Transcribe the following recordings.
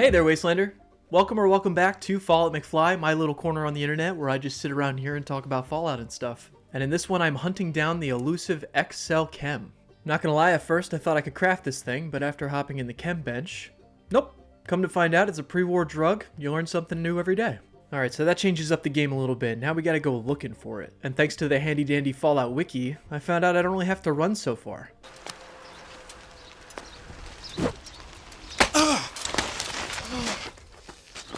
Hey there, Wastelander. Welcome back to Fallout McFly, my little corner on the internet where I just sit around here and talk about Fallout and stuff. And in this one, I'm hunting down the elusive XCell chem. Not gonna lie, at first I thought I could craft this thing, but after hopping in the chem bench, nope. Come to find out, it's a pre-war drug. You learn something new every day. Alright, so that changes up the game a little bit. Now we gotta go looking for it. And thanks to the handy dandy Fallout wiki, I found out I don't really have to run so far.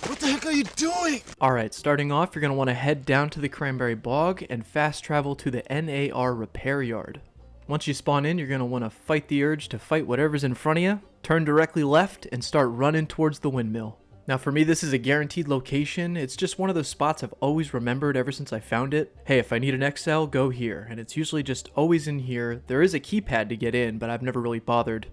What the heck are you doing? Alright, starting off, you're going to want to head down to the Cranberry Bog and fast travel to the NAR repair yard. Once you spawn in, you're going to want to fight the urge to fight whatever's in front of you, turn directly left, and start running towards the windmill. Now for me, this is a guaranteed location. It's just one of those spots I've always remembered ever since I found it. Hey, if I need an XCell, go here, and it's usually just always in here. There is a keypad to get in, but I've never really bothered.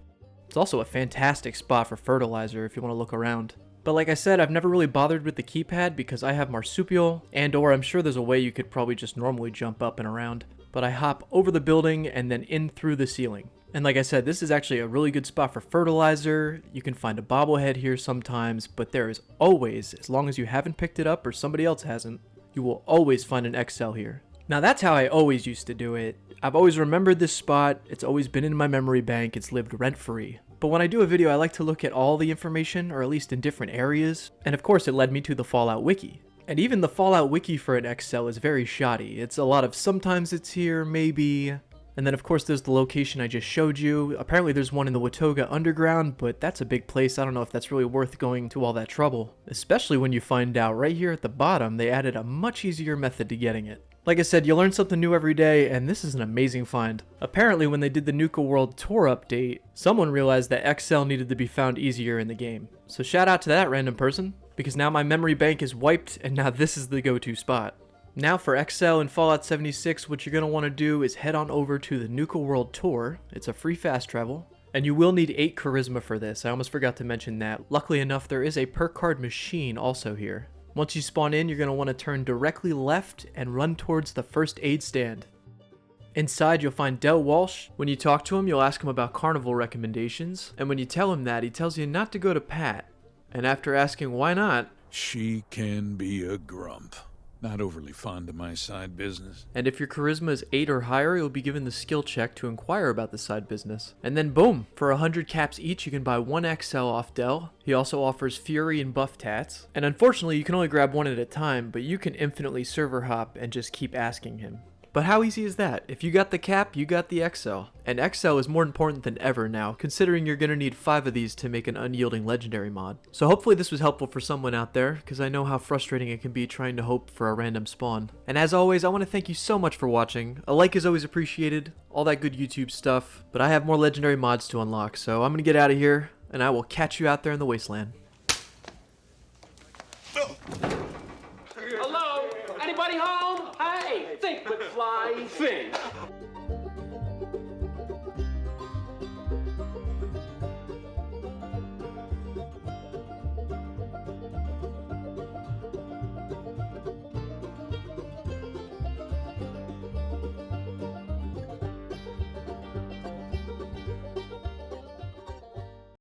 It's also a fantastic spot for fertilizer if you want to look around. But like I said, I've never really bothered with the keypad because I have marsupial, and/or I'm sure there's a way you could probably just normally jump up and around. But I hop over the building and then in through the ceiling. And like I said, this is actually a really good spot for fertilizer. You can find a bobblehead here sometimes, but there is always, as long as you haven't picked it up or somebody else hasn't, you will always find an XCell here. Now that's how I always used to do it. I've always remembered this spot, it's always been in my memory bank, it's lived rent-free. But when I do a video, I like to look at all the information, or at least in different areas, and of course it led me to the Fallout wiki. And even the Fallout wiki for an XCell is very shoddy. It's a lot of sometimes it's here, maybe, and then of course there's the location I just showed you. Apparently there's one in the Watoga Underground, but that's a big place. I don't know if that's really worth going to all that trouble. Especially when you find out right here at the bottom they added a much easier method to getting it. Like I said, you learn something new every day, and this is an amazing find. Apparently, when they did the Nuka World Tour update, someone realized that XCell needed to be found easier in the game. So shout out to that random person, because now my memory bank is wiped, and now this is the go-to spot. Now for XCell in Fallout 76, what you're going to want to do is head on over to the Nuka World Tour. It's a free fast travel, and you will need 8 charisma for this. I almost forgot to mention that. Luckily enough, there is a perk card machine also here. Once you spawn in, you're going to want to turn directly left and run towards the first aid stand. Inside, you'll find Del Walsh. When you talk to him, you'll ask him about carnival recommendations. And when you tell him that, he tells you not to go to Pat. And after asking why not, She can be a grump. Not overly fond of my side business. and if your charisma is 8 or higher, you'll be given the skill check to inquire about the side business. And then boom, for 100 caps each, you can buy 1 XCell off Del. He also offers Fury and Buff Tats. And unfortunately, you can only grab 1 at a time, but you can infinitely server hop and just keep asking him. But how easy is that? If you got the cap, you got the XCell. And XCell is more important than ever now, considering you're going to need 5 of these to make an Unyielding legendary mod. So hopefully this was helpful for someone out there, because I know how frustrating it can be trying to hope for a random spawn. And as always, I want to thank you so much for watching. A like is always appreciated, all that good YouTube stuff, but I have more legendary mods to unlock, so I'm going to get out of here, and I will catch you out there in the wasteland. Hello? Anybody home? Hey, think, McFly, think.